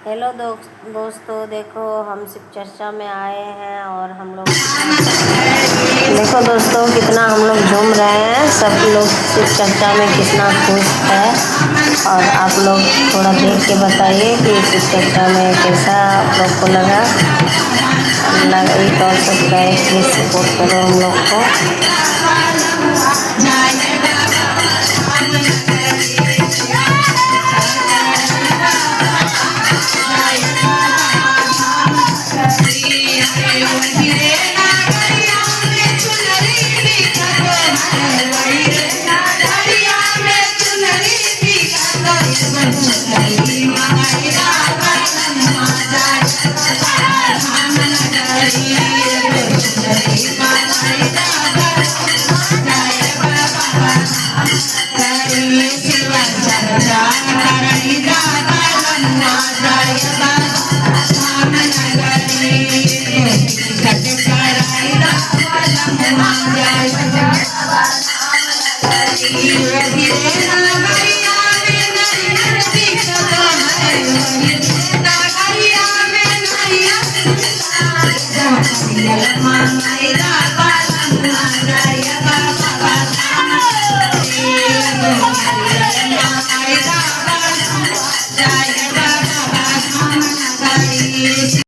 Hello दोस्तों, देखो हम शिव चर्चा में आए हैं और हम लोग देखो दोस्तों कितना हम लोग झूम रहे हैं। सब लोग शिव चर्चा में कितना खुश है और आप लोग थोड़ा देख के बताइए कि शिव चर्चा में कैसा आप लोग को लगा। एक और सब्सक्राइब प्लीज सपोर्ट करो हम लोग को। धीरे धीरे